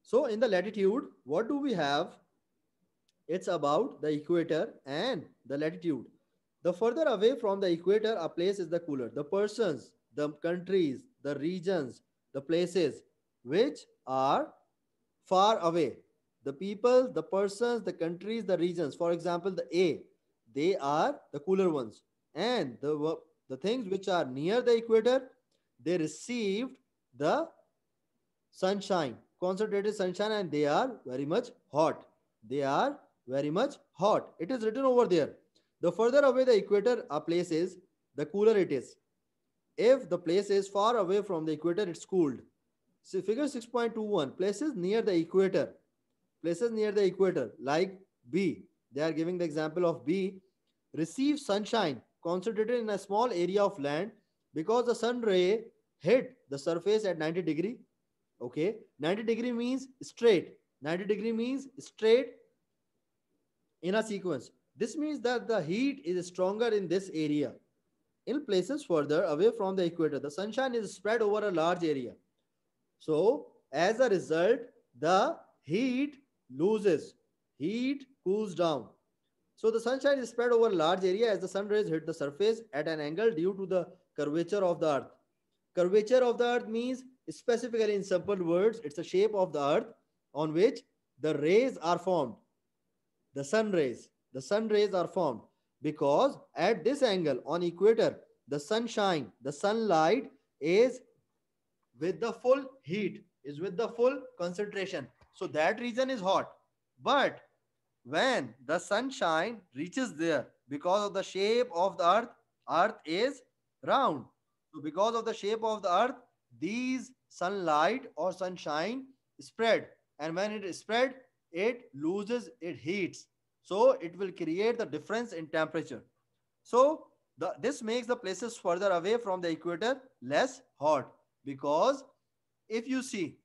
So in the latitude, what do we have? It's about the equator and the latitude. The further away from the equator a place is, the cooler. The persons, the countries, the regions, the places which are far away. The people, the persons, the countries, the regions. For example, the A, they are the cooler ones. And the things which are near the equator, they received the sunshine, concentrated sunshine, and they are very much hot. They are very much hot. It is written over there. The further away the equator a place is, the cooler it is. If the place is far away from the equator, it's cooled. See, figure 6.21, places near the equator. Places near the equator, like B, they are giving the example of B, receive sunshine concentrated in a small area of land because the sun ray hit the surface at 90 degree. Okay, 90 degree means straight. 90 degree means straight in a sequence. This means that the heat is stronger in this area. In places further away from the equator, the sunshine is spread over a large area. So, as a result, the heat loses, heat cools down. So, the sunshine is spread over a large area as the sun rays hit the surface at an angle due to the curvature of the earth. Curvature of the earth means, specifically in simple words, it's the shape of the earth on which the rays are formed. The sun rays are formed because at this angle on equator, the sunshine, the sunlight is with the full heat, is with the full concentration. So that region is hot. But when the sunshine reaches there, because of the shape of the earth, earth is round. So because of the shape of the earth, these sunlight or sunshine spread. And when it is spread, it loses, it heats. So it will create the difference in temperature. So this makes the places further away from the equator less hot, because if you see,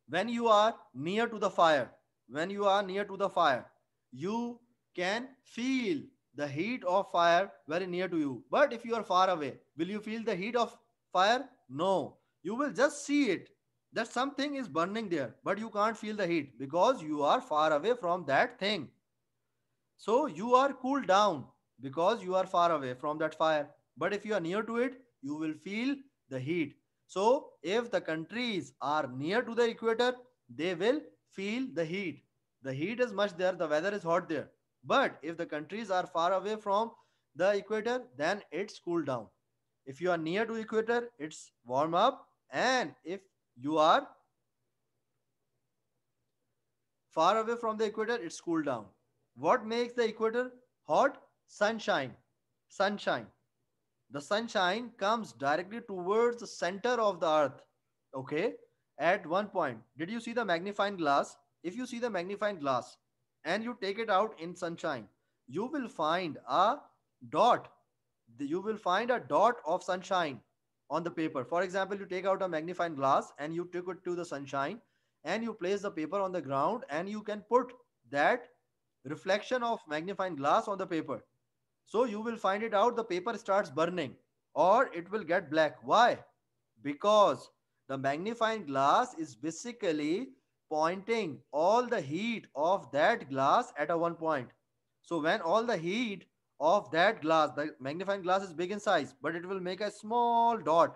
when you are near to the fire, when you are near to the fire, you can feel the heat of fire very near to you. But if you are far away, will you feel the heat of fire? No. You will just see it, that something is burning there, but you can't feel the heat because you are far away from that thing. So you are cooled down because you are far away from that fire. But if you are near to it, you will feel the heat. So if the countries are near to the equator, they will feel the heat. The heat is much there, the weather is hot there. But if the countries are far away from the equator, then it's cooled down. If you are near to equator, it's warm up. And if you are far away from the equator, it's cooled down. What makes the equator hot? Sunshine. Sunshine. The sunshine comes directly towards the center of the earth. Okay. At one point, did you see the magnifying glass? If you see the magnifying glass and you take it out in sunshine, you will find a dot. You will find a dot of sunshine on the paper. For example, you take out a magnifying glass and you took it to the sunshine and you place the paper on the ground and you can put that reflection of magnifying glass on the paper. So you will find it out, the paper starts burning or it will get black. Why? Because the magnifying glass is basically pointing all the heat of that glass at a one point. So when all the heat of that glass, the magnifying glass is big in size, but it will make a small dot.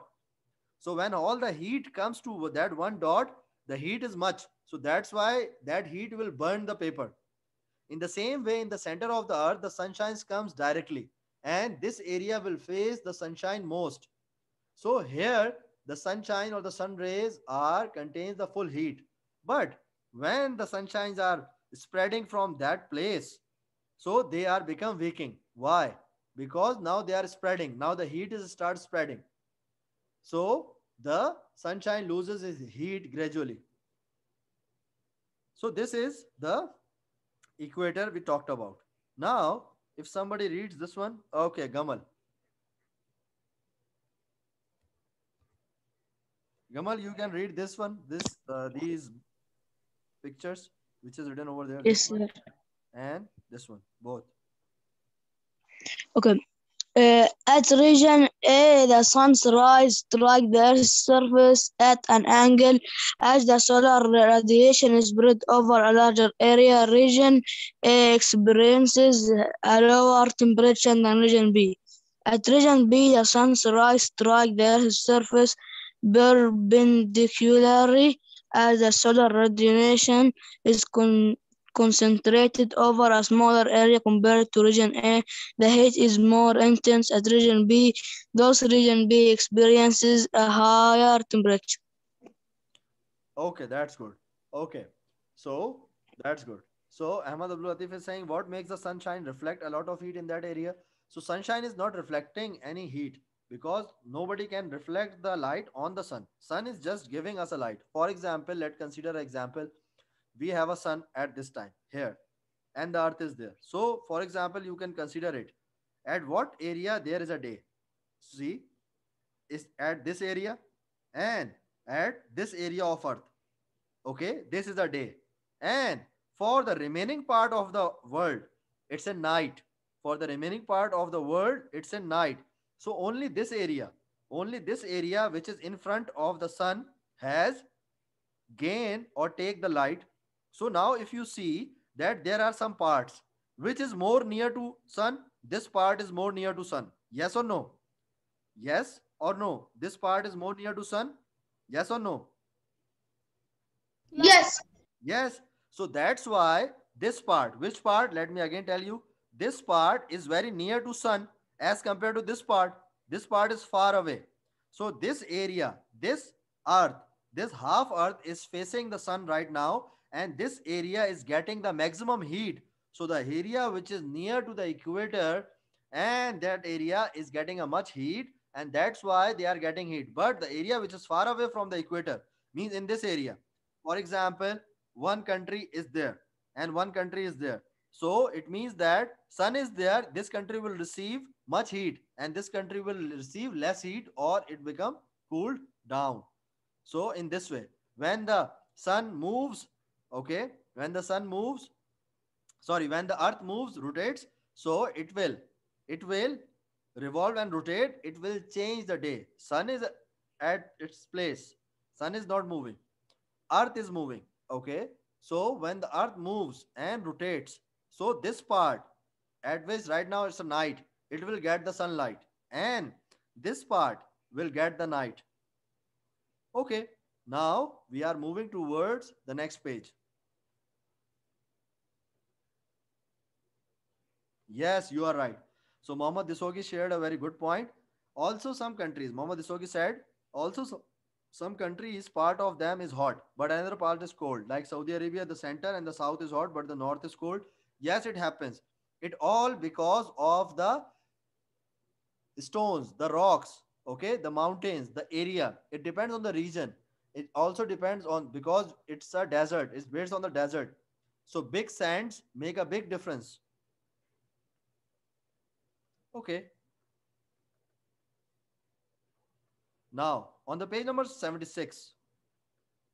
So when all the heat comes to that one dot, the heat is much. So that's why that heat will burn the paper. In the same way, in the center of the earth, the sunshine comes directly, and this area will face the sunshine most. So here, the sunshine or the sun rays are contains the full heat. But when the sunshines are spreading from that place, so they are become weakening. Why? Because now they are spreading. Now the heat is start spreading. So the sunshine loses its heat gradually. So this is the equator we talked about. Now, if somebody reads this one, okay, Gamal. Gamal, you can read this one, these pictures, which is written over there, this Yes, one sir. and this one, both. Okay. At region A, the sun's rays strike the Earth's surface at an angle as the solar radiation is spread over a larger area. Region A experiences a lower temperature than region B. At region B, the sun's rays strike the Earth's surface perpendicularly as the solar radiation is concentrated over a smaller area compared to region A. The heat is more intense at region B. Thus, region B experiences a higher temperature. Okay, that's good. Okay, so that's good. So Ahmad Abdul Latif is saying what makes the sunshine reflect a lot of heat in that area. So sunshine is not reflecting any heat because nobody can reflect the light on the sun. Sun is just giving us a light. For example, let's consider an example. We have a sun at this time here, and the earth is there. So, for example, you can consider it. At what area there is a day? See, is at this area and at this area of earth. Okay, this is a day. And for the remaining part of the world, it's a night. For the remaining part of the world, it's a night. So only this area which is in front of the sun has gain or take the light. So now if you see that there are some parts which is more near to sun, this part is more near to sun. Yes or no? Yes or no? This part is more near to sun. Yes or no? Yes. Yes. So that's why this part, which part? Let me again tell you. This part is very near to sun as compared to this part. This part is far away. So this area, this earth, this half earth is facing the sun right now, and this area is getting the maximum heat. So the area which is near to the equator and that area is getting a much heat, and that's why they are getting heat. But the area which is far away from the equator means in this area, for example, one country is there and one country is there, so it means that sun is there, this country will receive much heat and this country will receive less heat or it become cooled down. So in this way, when the sun moves, okay, when the sun moves, sorry, when the earth moves, rotates, so it will revolve and rotate, it will change the day. Sun is at its place, sun is not moving, earth is moving. Okay, so when the earth moves and rotates, so this part at which right now it's a night, it will get the sunlight, and this part will get the night. Okay, now we are moving towards the next page. Yes, you are right. So Mohammad Disogi shared a very good point. Also, some countries, Mohammad Disogi said, also some countries, part of them is hot, but another part is cold. Like Saudi Arabia, the center and the south is hot, but the north is cold. Yes, it happens. It all because of the stones, the rocks, okay, the mountains, the area. It depends on the region. It also depends on because it's a desert. It's based on the desert. So big sands make a big difference. Okay. Now, on the page number 76,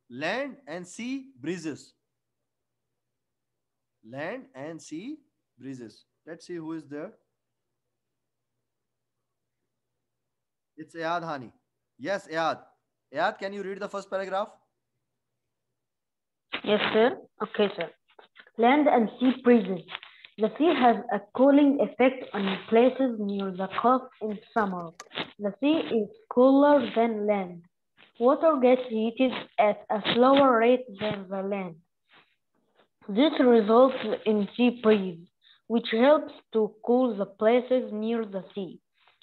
land and sea breezes. Land and sea breezes. Let's see who is there. It's Ayad Hani. Yes, Ayad. Ayad, can you read the first paragraph? Yes, sir. Okay, sir. Land and sea breezes. The sea has a cooling effect on places near the coast in summer. The sea is cooler than land. Water gets heated at a slower rate than the land. This results in sea breeze, which helps to cool the places near the sea.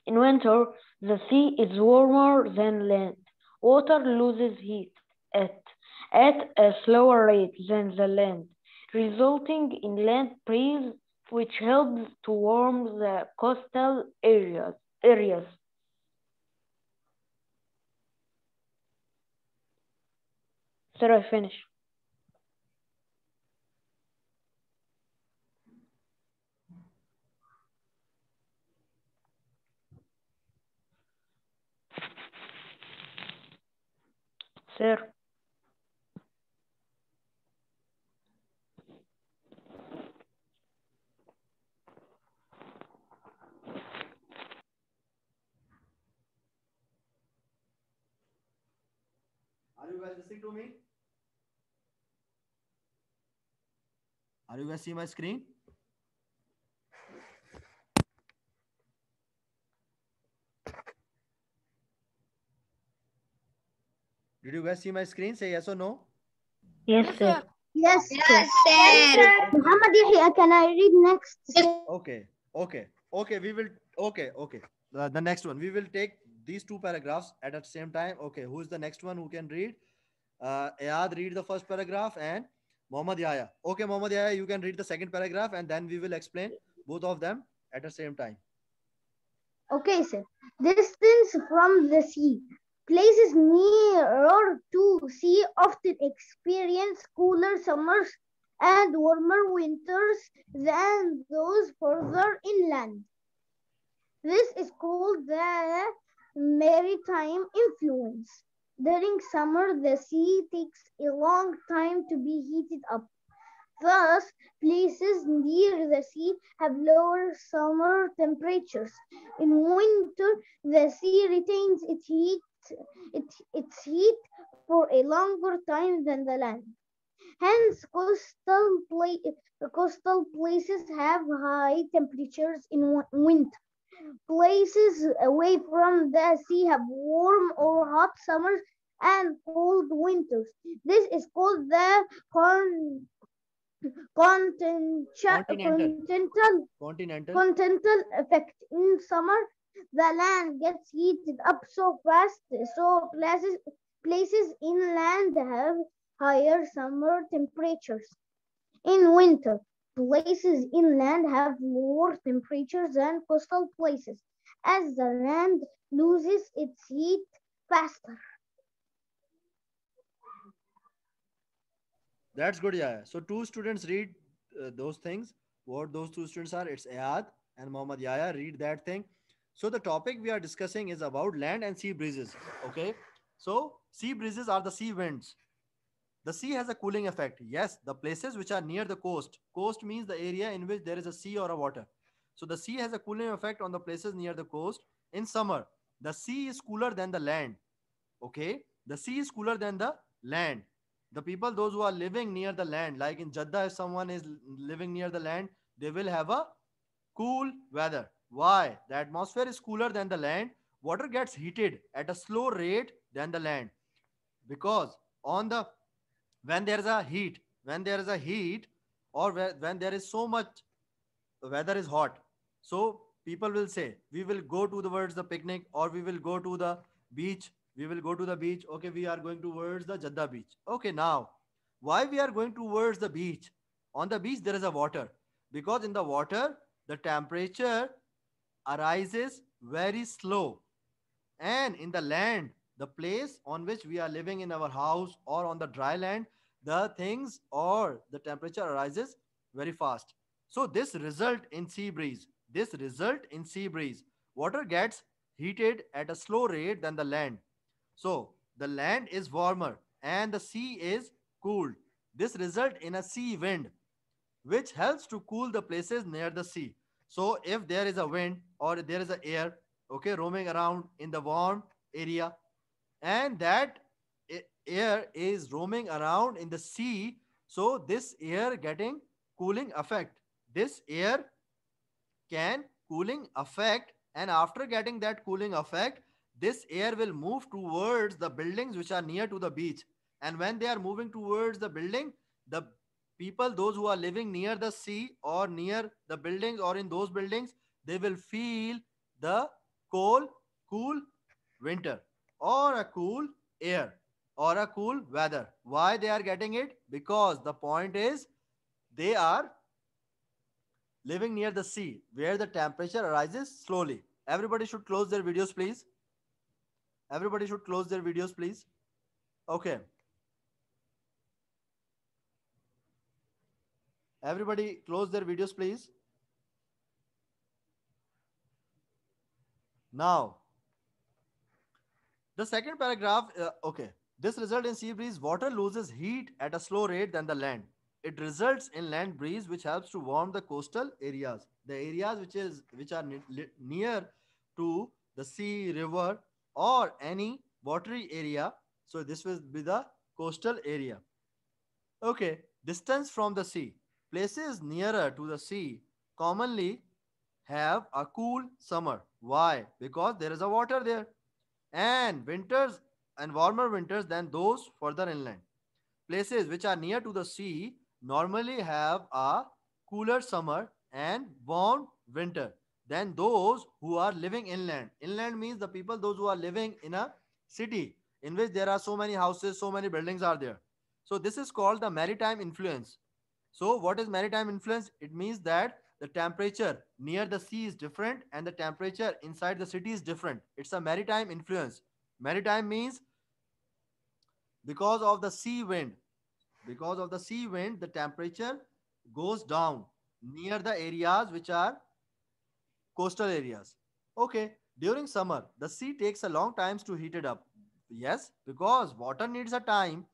In winter, the sea is warmer than land. Water loses heat at a slower rate than the land, resulting in land breeze, which helps to warm the coastal areas. Sir, I finish. Sir. listening to me? Are you guys see my screen? Did you guys see my screen? Say yes or no. Yes, sir. Yes, Yes, sir. sir. Muhammad Yahya, can I read next? Okay. We will. Okay. The next one. We will take these two paragraphs at the same time. Okay. Who is the next one who can read? Ayad, read the first paragraph, and Mohammad Yahya. Okay, Mohammad Yahya, you can read the second paragraph, and then we will explain both of them at the same time. Okay, sir. Distance from the sea. Places nearer to sea often experience cooler summers and warmer winters than those further inland. This is called the maritime influence. During summer, the sea takes a long time to be heated up. Thus, places near the sea have lower summer temperatures. In winter, the sea retains its heat for a longer time than the land. Hence, coastal places have high temperatures in winter. Places away from the sea have warm or hot summers and cold winters. This is called the Continental. Continental. continental effect. In summer, the land gets heated up so fast, so places inland have higher summer temperatures. In winter, places inland have lower temperatures than coastal places, as the land loses its heat faster. That's good, yeah. So two students read those things. What those two students are? It's Ayad and Mohammad Yahya. Read that thing. So the topic we are discussing is about land and sea breezes. Okay. So sea breezes are the sea winds. The sea has a cooling effect. Yes, the places which are near the coast. Coast means the area in which there is a sea or a water. So the sea has a cooling effect on the places near the coast. In summer, the sea is cooler than the land. Okay, the sea is cooler than the land. The people, those who are living near the land, like in Jeddah, if someone is living near the land, they will have a cool weather. Why? The atmosphere is cooler than the land. Water gets heated at a slow rate than the land, because on the when there is a heat, or when there is so much weather is hot, so people will say we will go towards the picnic, or we will go to the beach. We will go to the beach. Okay, we are going towards the Jeddah beach. Okay, now why we are going towards the beach? On the beach there is a water, because in the water the temperature arises very slow, and in the land, the place on which we are living in our house or on the dry land, the things or the temperature arises very fast. So this result in sea breeze. This result in sea breeze. Water gets heated at a slow rate than the land. So the land is warmer and the sea is cooled. This result in a sea wind, which helps to cool the places near the sea. So if there is a wind or there is a air, okay, roaming around in the warm area, and that air is roaming around in the sea, so this air getting cooling effect. This air can cooling effect, and after getting that cooling effect, this air will move towards the buildings which are near to the beach. And when they are moving towards the building, the people, those who are living near the sea or near the buildings or in those buildings, they will feel the cold cool winter, or a cool air, or a cool weather. Why they are getting it? Because the point is, they are living near the sea where the temperature rises slowly. Everybody should close their videos, please. Everybody should close their videos, please. Okay. Everybody close their videos, please. Now, the second paragraph, okay. This result in sea breeze, water loses heat at a slow rate than the land. It results in land breeze, which helps to warm the coastal areas, the areas which are near to the sea, river, or any watery area. So this will be the coastal area. Okay, distance from the sea. Places nearer to the sea commonly have a cool summer. Why? Because there is a water there. And winters and warmer winters than those further inland. Places which are near to the sea normally have a cooler summer and warm winter than those who are living inland. Inland means the people, those who are living in a city in which there are so many houses, so many buildings are there. So, this is called the maritime influence. So, what is maritime influence? It means that the temperature near the sea is different and the temperature inside the city is different. It's a maritime influence. Maritime means because of the sea wind, because of the sea wind, the temperature goes down near the areas which are coastal areas. Okay, during summer, the sea takes a long time to heat it up. Yes, because water needs a time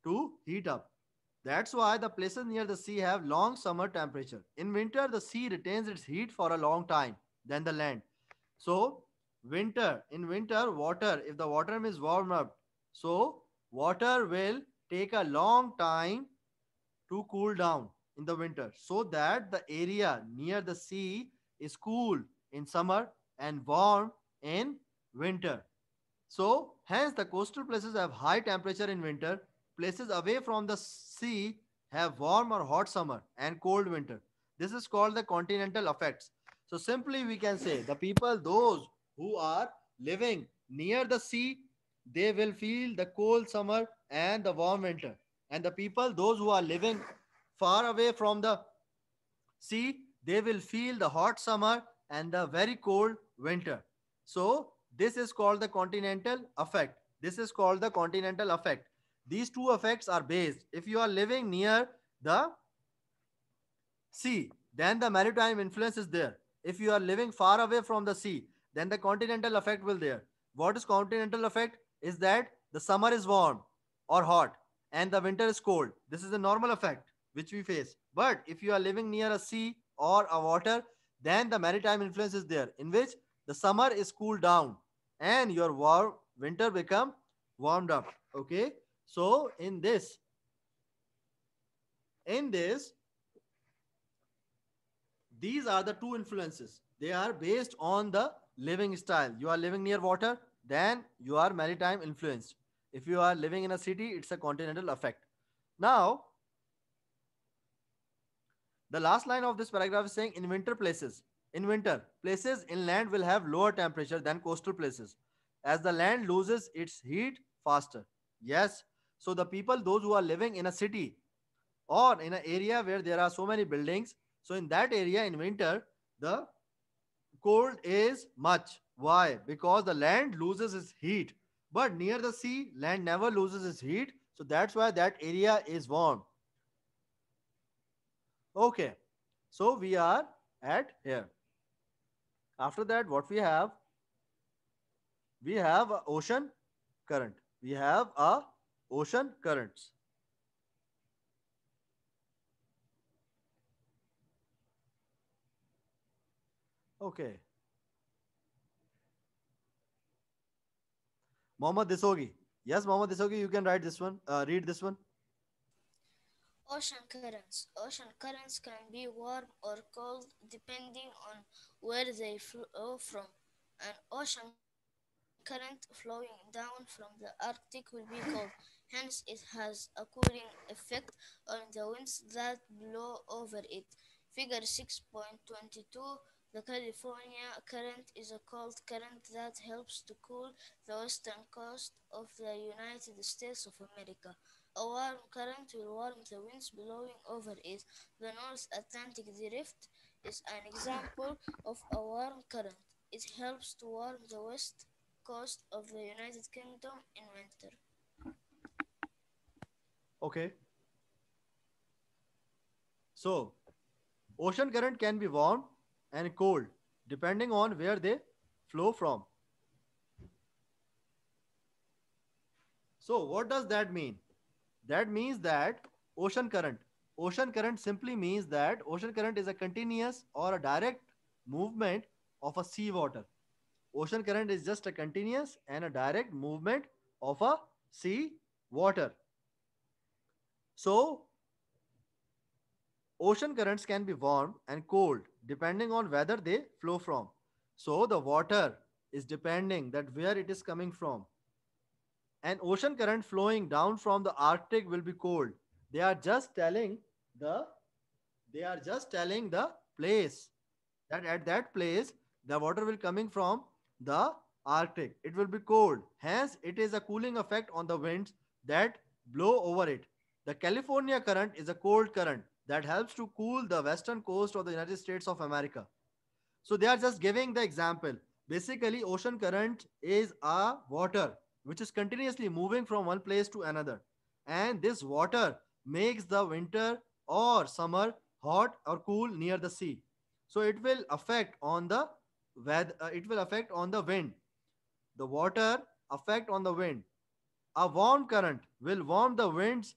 to heat up. That's why the places near the sea have long summer temperature. In winter, the sea retains its heat for a long time than the land. So, in winter, water, if the water is warm up, so water will take a long time to cool down in the winter so that the area near the sea is cool in summer and warm in winter. So, hence the coastal places have high temperature in winter, places away from the sea have warm or hot summer and cold winter. This is called the continental effects. So, simply we can say the people, those who are living near the sea, they will feel the cold summer and the warm winter. And the people, those who are living far away from the sea, they will feel the hot summer and the very cold winter. So, this is called the continental effect. This is called the continental effect. These two effects are based. If you are living near the sea, then the maritime influence is there. If you are living far away from the sea, then the continental effect will there. What is continental effect? Is that the summer is warm or hot and the winter is cold. This is the normal effect which we face. But if you are living near a sea or a water, then the maritime influence is there, in which the summer is cooled down and your warm winter become warmed up. Okay. So in this these are the two influences. They are based on the living style. You are living near water, then you are maritime influenced. If you are living in a city, it's a continental effect. Now, the last line of this paragraph is saying in winter, places inland will have lower temperature than coastal places as the land loses its heat faster. Yes. So the people, those who are living in a city or in an area where there are so many buildings, so in that area in winter, the cold is much. Why? Because the land loses its heat. But near the sea, land never loses its heat. So that's why that area is warm. Okay. So we are at here. After that, what we have? We have a ocean current. We have a ocean currents. Okay. Mohammad Disogi. Yes, Mohammad Disogi, you can write this one. Read this one. Ocean currents. Ocean currents can be warm or cold depending on where they flow from. An ocean current flowing down from the Arctic will be cold. Hence, it has a cooling effect on the winds that blow over it. Figure 6.22. The California current is a cold current that helps to cool the western coast of the United States of America. A warm current will warm the winds blowing over it. The North Atlantic Drift is an example of a warm current. It helps to warm the west coast of the United Kingdom in winter. Okay. So, ocean current can be warm and cold depending on where they flow from. So, what does that mean? That means that ocean current simply means that ocean current is a continuous or a direct movement of a sea water. Ocean current is just a continuous and a direct movement of a sea water. So ocean currents can be warm and cold depending on whether they flow from. So the water is depending that where it is coming from. An ocean current flowing down from the Arctic will be cold. They are just telling the they are just telling the place that at that place the water will coming from the Arctic. It will be cold. Hence, it is a cooling effect on the winds that blow over it. The California current is a cold current that helps to cool the western coast of the United States of America. So they are just giving the example. Basically, ocean current is a water which is continuously moving from one place to another. And this water makes the winter or summer hot or cool near the sea. So it will affect on the weather, it will affect on the wind. The water affect on the wind. A warm current will warm the winds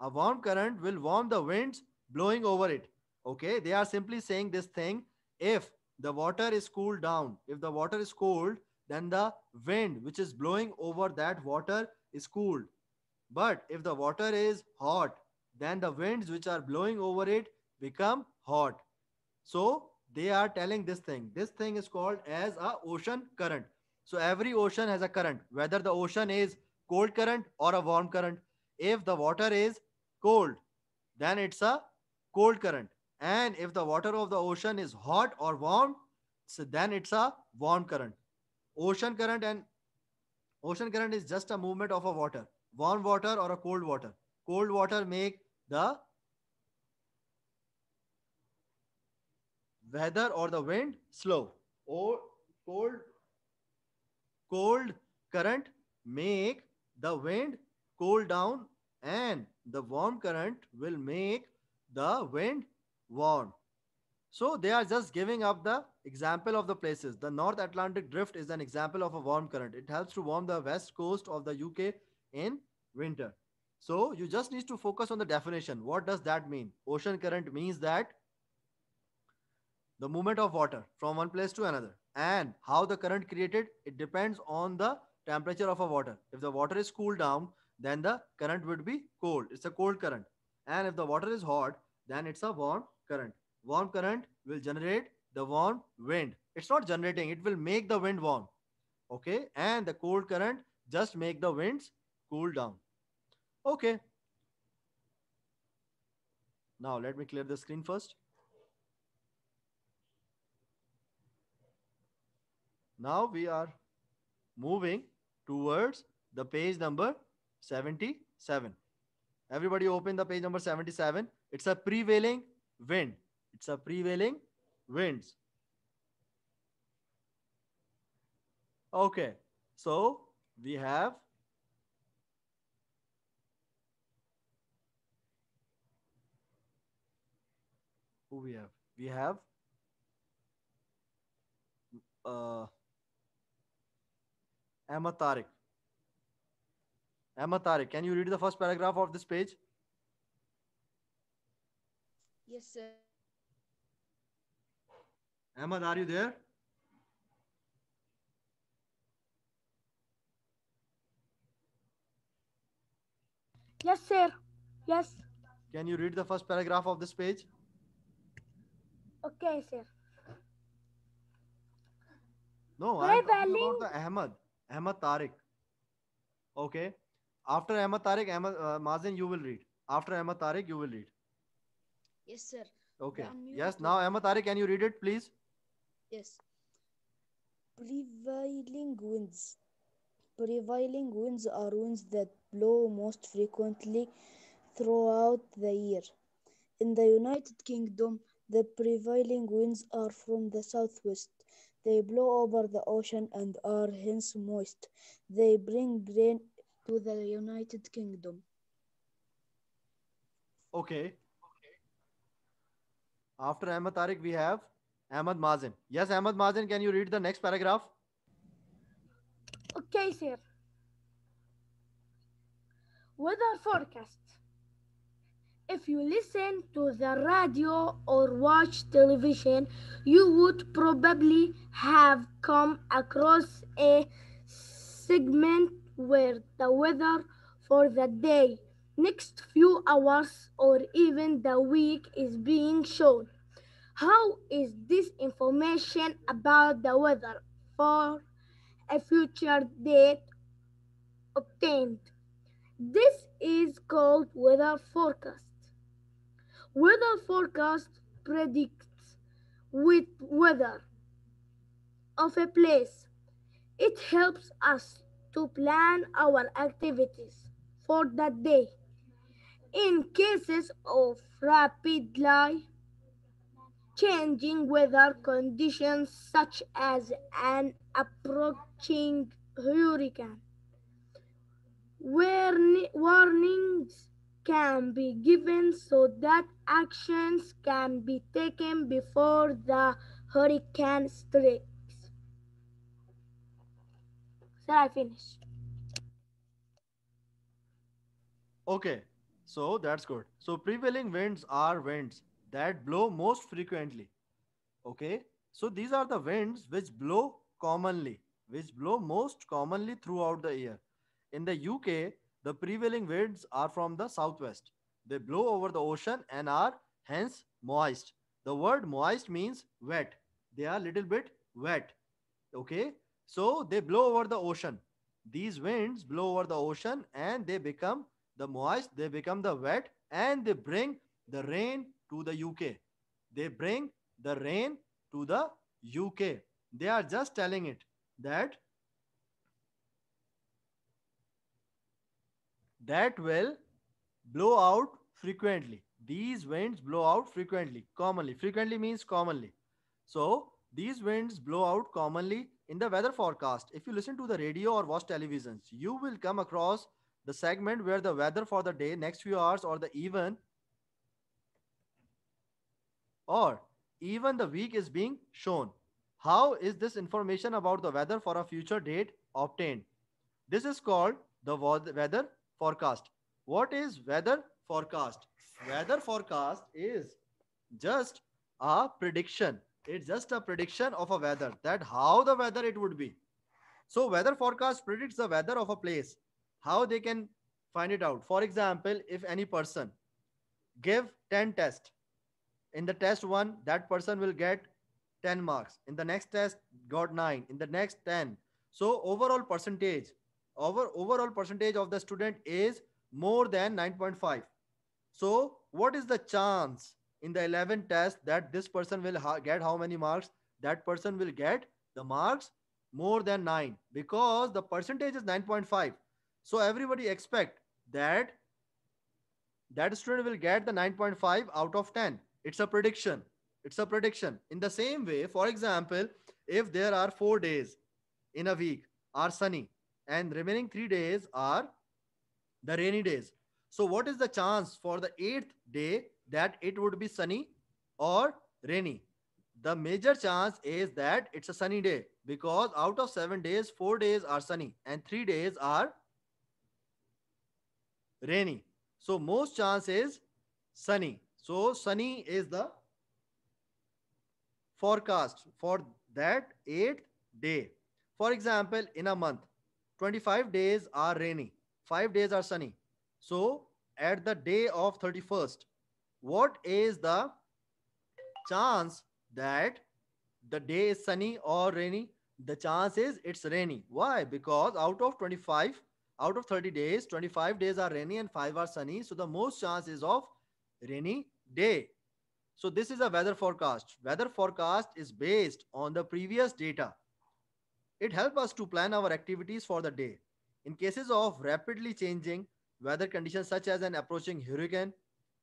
a warm current will warm the winds blowing over it. Okay, they are simply saying this thing. If the water is cooled down, if the water is cold, then the wind which is blowing over that water is cooled. But if the water is hot, then the winds which are blowing over it become hot. So they are telling this thing. This thing is called as a ocean current. So every ocean has a current, whether the ocean is cold current or a warm current. If the water is cold, then it's a cold current. And if the water of the ocean is hot or warm, so then it's a warm current. Ocean current and ocean current is just a movement of a water, warm water or a cold water. Cold water make the weather or the wind slow. Or cold cold current make the wind cool down, and the warm current will make the wind warm. So they are just giving up the example of the places. The North Atlantic drift is an example of a warm current. It helps to warm the west coast of the UK in winter. So you just need to focus on the definition. What does that mean? Ocean current means that the movement of water from one place to another. And how the current created, it depends on the temperature of a water. If the water is cooled down, then the current would be cold. It's a cold current. And if the water is hot, then it's a warm current. Warm current will generate the warm wind. It's not generating, it will make the wind warm. Okay. And the cold current just make the winds cool down. Okay. Now let me clear the screen first. Now we are moving towards the page number 77. Everybody open the page number 77. It's a prevailing wind. It's a prevailing winds. Okay. So we have who we have? We have uh Ahmad Tariq. Ahmad Tariq, can you read the first paragraph of this page? Yes, sir. Ahmad, are you there? Yes, sir. Yes. Can you read the first paragraph of this page? Okay, sir. No, I'm talking Prevailing. about the Ahmad Tariq. Okay. After Ahmad Tariq, Mazin, you will read. After Ahmad Tariq, you will read. Yes, sir. Okay. Unmute Yes. it. Now, Ahmad Tariq, can you read it, please? Yes. Prevailing winds. Prevailing winds are winds that blow most frequently throughout the year. In the United Kingdom, the prevailing winds are from the southwest. They blow over the ocean and are hence moist. They bring rain to the United Kingdom. Okay. After Ahmad Tariq, we have Ahmad Mazin. Yes, Ahmad Mazin, can you read the next paragraph? Okay, sir. Weather forecast. If you listen to the radio or watch television, you would probably have come across a segment where the weather for the day next few hours or even the week is being shown. How is this information about the weather for a future date obtained? This is called weather forecast. Weather forecast predicts with weather of a place. It helps us to plan our activities for that day. In cases of rapidly changing weather conditions such as an approaching hurricane, warnings can be given so that actions can be taken before the hurricane strikes. Shall I finish? Okay, so that's good. So prevailing winds are winds that blow most frequently. Okay, so these are the winds which blow commonly, which blow most commonly throughout the year. In the UK, the prevailing winds are from the southwest. They blow over the ocean and are hence moist. The word moist means wet. They are little bit wet. Okay, so they blow over the ocean. These winds blow over the ocean and they become the moist, they become the wet, and they bring the rain to the UK. They bring the rain to the UK. They are just telling it that that will blow out frequently. These winds blow out frequently, commonly. Frequently means commonly. So these winds blow out commonly in the weather forecast. If you listen to the radio or watch televisions, you will come across the segment where the weather for the day, next few hours, or even the week is being shown. How is this information about the weather for a future date obtained? This is called the weather forecast. What is weather forecast? Weather forecast is just a prediction. It's just a prediction of a weather, that how the weather it would be. So weather forecast predicts the weather of a place. How they can find it out? For example, if any person give 10 tests, in the test 1 that person will get 10 marks, in the next test got 9, in the next 10. So overall percentage of the student is more than 9.5. So what is the chance in the 11 test that this person will get how many marks? That person will get the marks more than 9 because the percentage is 9.5. So everybody expect that that student will get the 9.5 out of 10. It's a prediction. It's a prediction. In the same way, for example, if there are 4 days in a week are sunny and remaining 3 days are the rainy days. So what is the chance for the 8th day that it would be sunny or rainy? The major chance is that it's a sunny day because out of 7 days, 4 days are sunny and 3 days are rainy. So most chance is sunny. So sunny is the forecast for that 8th day. For example, in a month, 25 days are rainy, 5 days are sunny. So at the day of 31st, what is the chance that the day is sunny or rainy? The chance is it's rainy. Why? Because out of 30 days, 25 days are rainy and 5 are sunny. So the most chance is of rainy day. So this is a weather forecast. Weather forecast is based on the previous data. It helps us to plan our activities for the day. In cases of rapidly changing weather conditions such as an approaching hurricane,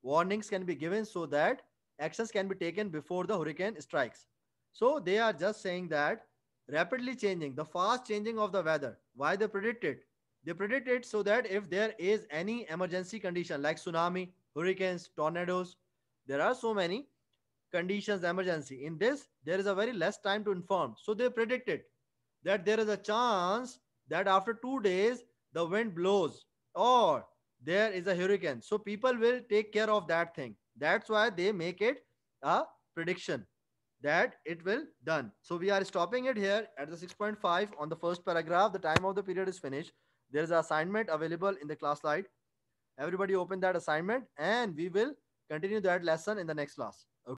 warnings can be given so that actions can be taken before the hurricane strikes. So they are just saying that rapidly changing, the fast changing of the weather, why they predict it? They predict it so that if there is any emergency condition like tsunami, hurricanes, tornadoes, there are so many conditions emergency. In this, there is a very less time to inform. So they predicted that there is a chance that after 2 days the wind blows or there is a hurricane. So people will take care of that thing. That's why they make it a prediction that it will done. So we are stopping it here at the 6.5 on the first paragraph. The time of the period is finished. There is an assignment available in the class slide. Everybody open that assignment and we will continue that lesson in the next class. Okay.